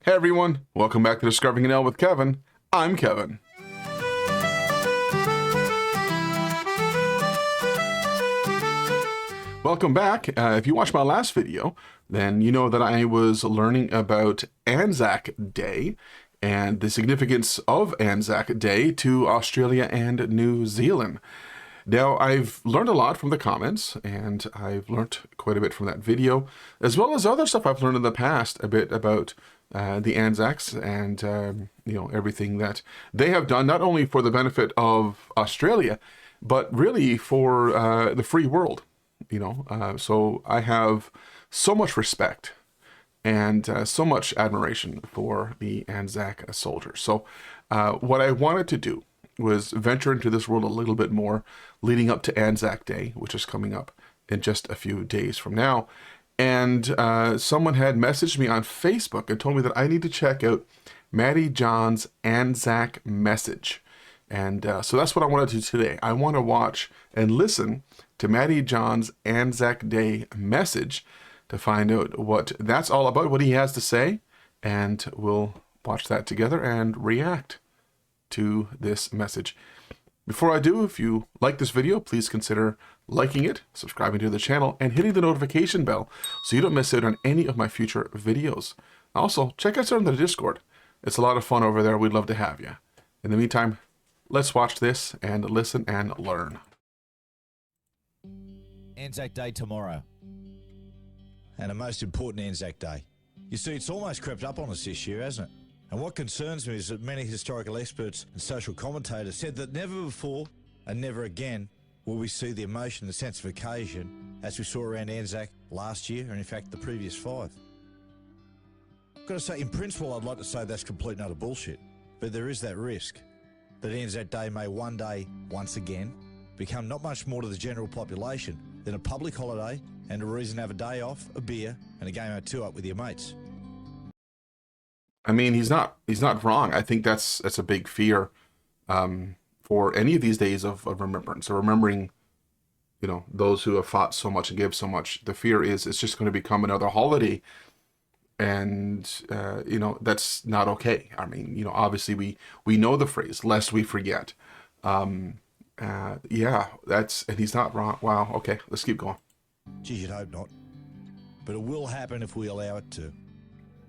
Hey everyone, welcome back to Discovering an L with Kevin. I'm Kevin. Welcome back. If you watched my last video, then you know that I was learning about ANZAC Day and the significance of ANZAC Day to Australia and New Zealand. Now, I've learned a lot from the comments, and I've learned quite a bit from that video, as well as other stuff I've learned in the past, a bit about the ANZACs and everything that they have done, not only for the benefit of Australia, but really for the free world. So I have so much respect and so much admiration for the ANZAC soldiers. So what I wanted to do was venture into this world a little bit more leading up to ANZAC Day, which is coming up in just a few days from now. And someone had messaged me on Facebook and told me that I need to check out Matty Johns' ANZAC message. And so that's what I want to do today. I want to watch and listen to Matty Johns' ANZAC Day message to find out what that's all about, what he has to say, and we'll watch that together and react to this message. Before I do, if you like this video, please consider liking it, subscribing to the channel, and hitting the notification bell so you don't miss out on any of my future videos. Also, check us out on the Discord. It's a lot of fun over there. We'd love to have you. In the meantime, let's watch this and listen and learn. ANZAC Day tomorrow. And a most important ANZAC Day. You see, it's almost crept up on us this year, hasn't it? And what concerns me is that many historical experts and social commentators said that never before and never again will we see the emotion and the sense of occasion as we saw around ANZAC last year and in fact the previous 5. I've got to say, in principle, I'd like to say that's complete and utter bullshit, but there is that risk that ANZAC Day may one day, once again, become not much more to the general population than a public holiday and a reason to have a day off, a beer, and a game or two up with your mates. I mean, he's not wrong. I think that's a big fear for any of these days of remembrance, or remembering, those who have fought so much and give so much. The fear is it's just going to become another holiday, and that's not okay. I mean, obviously we know the phrase "lest we forget." Yeah, and he's not wrong. Wow. Okay, let's keep going. Gee, you'd hope not, but it will happen if we allow it to.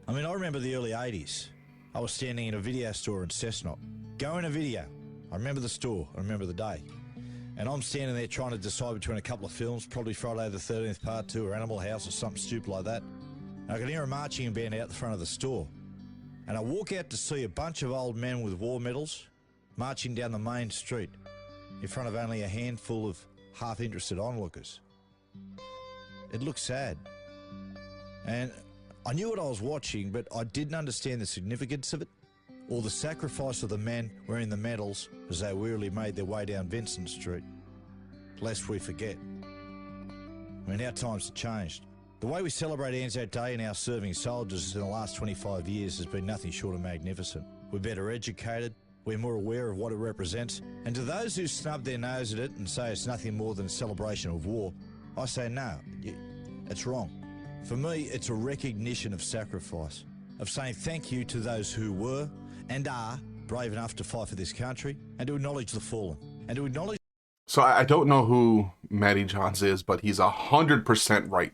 I mean, I remember the early 80s. I was standing in a video store in Cessnock. Going to video. I remember the store. I remember the day. And I'm standing there trying to decide between a couple of films, probably Friday the 13th Part 2 or Animal House or something stupid like that. And I can hear a marching band out the front of the store. And I walk out to see a bunch of old men with war medals marching down the main street in front of only a handful of half-interested onlookers. It looked sad. And I knew what I was watching, but I didn't understand the significance of it or the sacrifice of the men wearing the medals as they wearily made their way down Vincent Street. Lest we forget. I mean, our times have changed. The way we celebrate ANZAC Day and our serving soldiers in the last 25 years has been nothing short of magnificent. We're better educated, we're more aware of what it represents, and to those who snub their nose at it and say it's nothing more than a celebration of war, I say no, it's wrong. For me, it's a recognition of sacrifice, of saying thank you to those who were and are brave enough to fight for this country, and to acknowledge the fallen, and to acknowledge... So I don't know who Matty Johns is, but he's 100%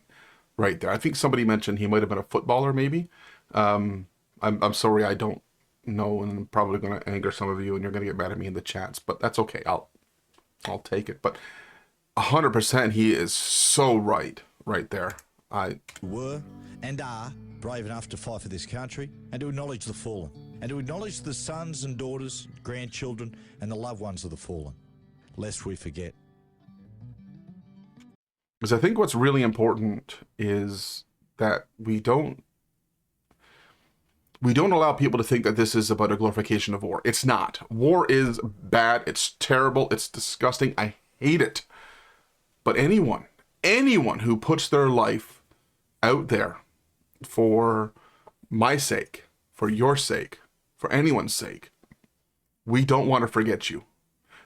right there. I think somebody mentioned he might have been a footballer, maybe. I'm sorry, I don't know, and I'm probably going to anger some of you, and you're going to get mad at me in the chats, but that's okay. I'll take it. But 100%, he is so right there. Were and are brave enough to fight for this country, and to acknowledge the fallen, and to acknowledge the sons and daughters, grandchildren, and the loved ones of the fallen, lest we forget. Because I think what's really important is that we don't allow people to think that this is about a glorification of war. It's not. War is bad. It's terrible. It's disgusting. I hate it. But anyone who puts their life out there for my sake, for your sake, for anyone's sake, we don't want to forget you.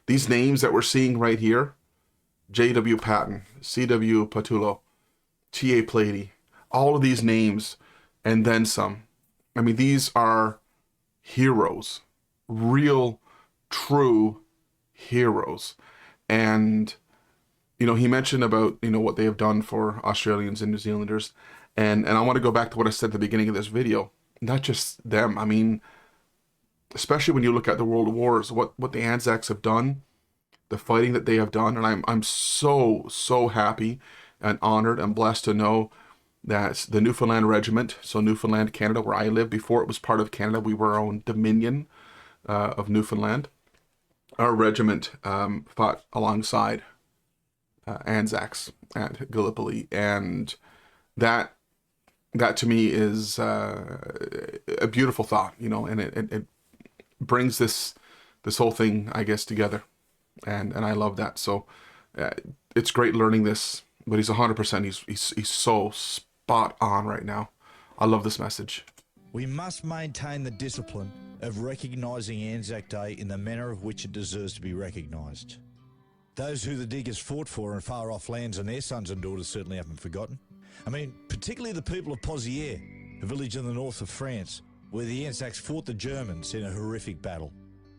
These names that we're seeing right here, J.W. Patton, C.W. Patullo, T.A. Plady, all of these names and then some I mean, these are heroes, real, true heroes. And, he mentioned about, what they have done for Australians and New Zealanders. And I want to go back to what I said at the beginning of this video. Not just them. I mean, especially when you look at the world wars, what the ANZACs have done, the fighting that they have done. And I'm so happy and honored and blessed to know that the Newfoundland Regiment, so Newfoundland, Canada, where I live, before it was part of Canada, we were our own Dominion of Newfoundland. Our regiment fought alongside ANZACs at Gallipoli, and that to me is a beautiful thought, and it brings this whole thing, I guess, together, and I love that. So it's great learning this, but he's 100%. He's so spot on right now. I love this message. We must maintain the discipline of recognising Anzac Day in the manner of which it deserves to be recognised. Those who the diggers fought for in far-off lands and their sons and daughters certainly haven't forgotten. I mean, particularly the people of Pozières, a village in the north of France, where the Anzacs fought the Germans in a horrific battle.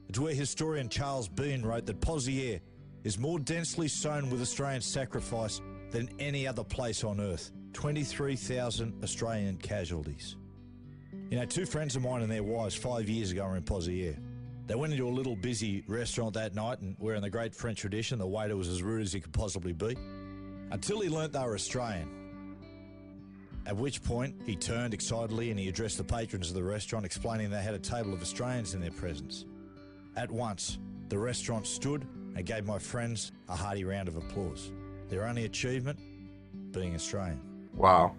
It's where historian Charles Bean wrote that Pozières is more densely sown with Australian sacrifice than any other place on earth. 23,000 Australian casualties. Two friends of mine and their wives 5 years ago were in Pozières. They went into a little busy restaurant that night, and where in the great French tradition, the waiter was as rude as he could possibly be, until he learnt they were Australian. At which point, he turned excitedly and he addressed the patrons of the restaurant, explaining they had a table of Australians in their presence. At once, the restaurant stood and gave my friends a hearty round of applause. Their only achievement, being Australian. Wow.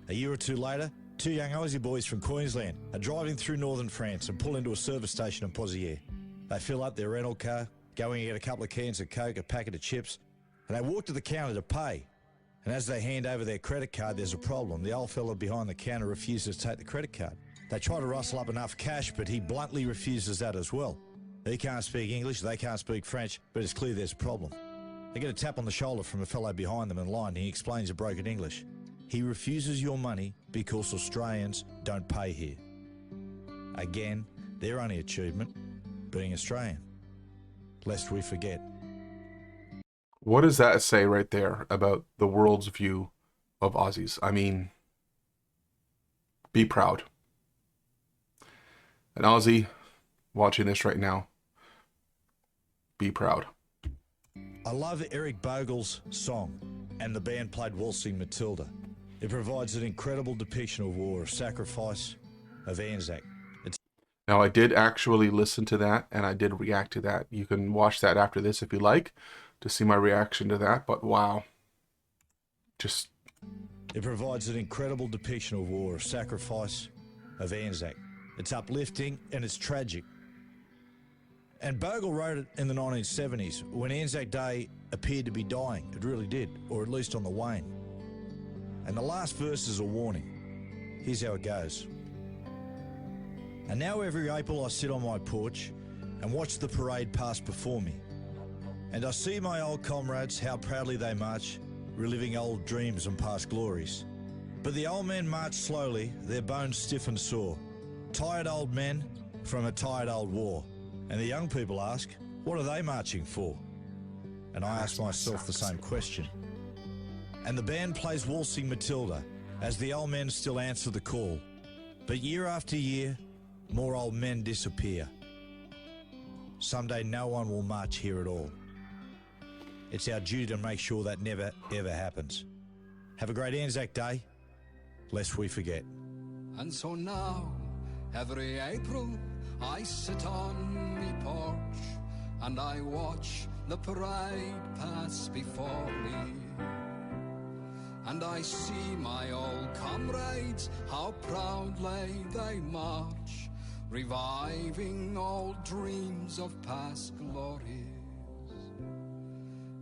A year or two later, two young Aussie boys from Queensland are driving through northern France and pull into a service station in Pozières. They fill up their rental car, go and get a couple of cans of Coke, a packet of chips, and they walk to the counter to pay. And as they hand over their credit card, there's a problem. The old fella behind the counter refuses to take the credit card. They try to rustle up enough cash, but he bluntly refuses that as well. He can't speak English, they can't speak French, but it's clear there's a problem. They get a tap on the shoulder from a fellow behind them in line, and he explains in broken English. He refuses your money because Australians don't pay here. Again, their only achievement, being Australian. Lest we forget. What does that say right there about the world's view of Aussies? I mean, be proud. An Aussie watching this right now, be proud. I love Eric Bogle's song, and the band played Waltzing Matilda. It provides an incredible depiction of war, of sacrifice, of Anzac. Now, I did actually listen to that, and I did react to that. You can watch that after this if you like, to see my reaction to that, but wow. It provides an incredible depiction of war, of sacrifice, of Anzac. It's uplifting and it's tragic. And Bogle wrote it in the 1970s, when Anzac Day appeared to be dying. It really did, or at least on the wane. And the last verse is a warning. Here's how it goes. And now every April I sit on my porch and watch the parade pass before me. And I see my old comrades, how proudly they march, reliving old dreams and past glories. But the old men march slowly, their bones stiff and sore. Tired old men from a tired old war. And the young people ask, what are they marching for? And I ask myself the same question. And the band plays Waltzing Matilda as the old men still answer the call. But year after year, more old men disappear. Someday no one will march here at all. It's our duty to make sure that never, ever happens. Have a great Anzac Day, lest we forget. And so now, every April, I sit on my porch and I watch the parade pass before me. And I see my old comrades, how proudly they march, reviving old dreams of past glories.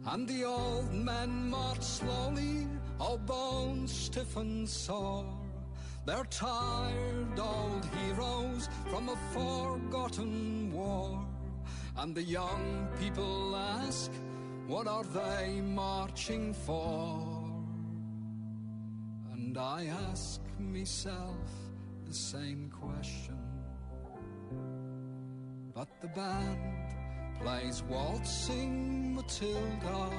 And the old men march slowly, all bones stiff and sore. They're tired old heroes from a forgotten war. And the young people ask, what are they marching for? And I ask myself the same question. But the band plays Waltzing Matilda,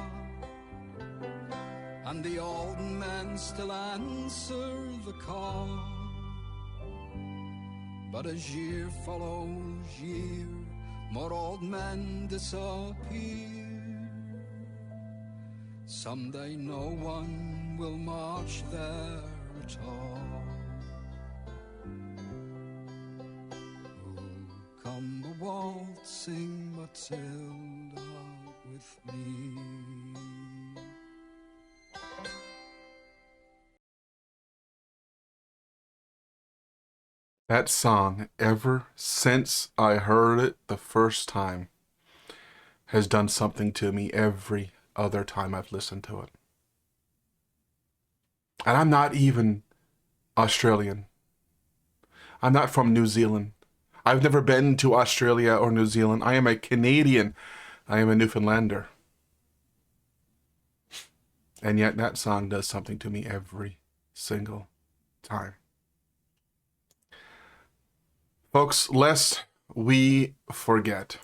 and the old men still answer the call. But as year follows year, more old men disappear. Someday no one will march there at all. Oh, come a waltzing Matilda with me. That song, ever since I heard it the first time, has done something to me every other time I've listened to it. And I'm not even Australian. I'm not from New Zealand. I've never been to Australia or New Zealand. I am a Canadian. I am a Newfoundlander. And yet that song does something to me every single time. Folks, lest we forget,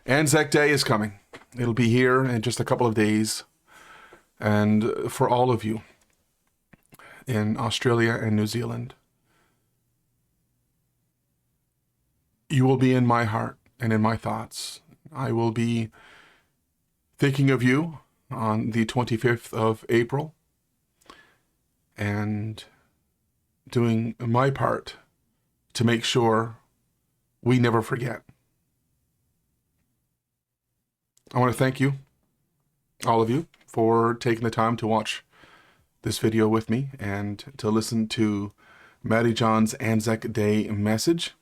ANZAC Day is coming. It'll be here in just a couple of days. And for all of you in Australia and New Zealand, you will be in my heart and in my thoughts. I will be thinking of you on the 25th of April and doing my part to make sure we never forget. I want to thank you, all of you, for taking the time to watch this video with me and to listen to Matty Johns' ANZAC Day message.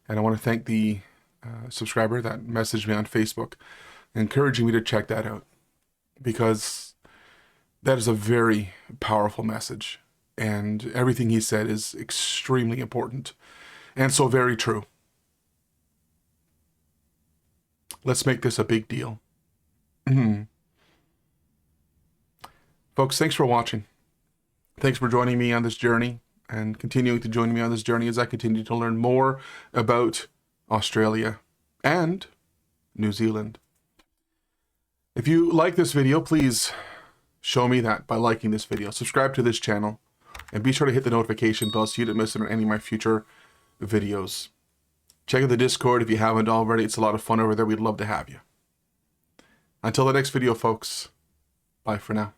And I want to thank the subscriber that messaged me on Facebook, encouraging me to check that out, because that is a very powerful message. And everything he said is extremely important and so very true. Let's make this a big deal. Folks, thanks for watching. Thanks for joining me on this journey and continuing to join me on this journey as I continue to learn more about Australia and New Zealand. If you like this video, please show me that by liking this video. Subscribe to this channel. And be sure to hit the notification bell so you don't miss out on any of my future videos. Check out the Discord if you haven't already. It's a lot of fun over there. We'd love to have you. Until the next video, folks. Bye for now.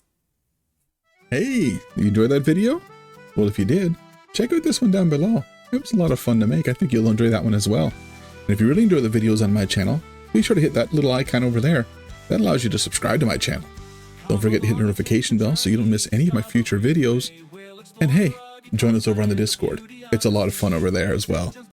Hey, you enjoyed that video? Well, if you did, check out this one down below. It was a lot of fun to make. I think you'll enjoy that one as well. And if you really enjoy the videos on my channel, be sure to hit that little icon over there. That allows you to subscribe to my channel. Don't forget to hit the notification bell so you don't miss any of my future videos. And hey, join us over on the Discord. It's a lot of fun over there as well.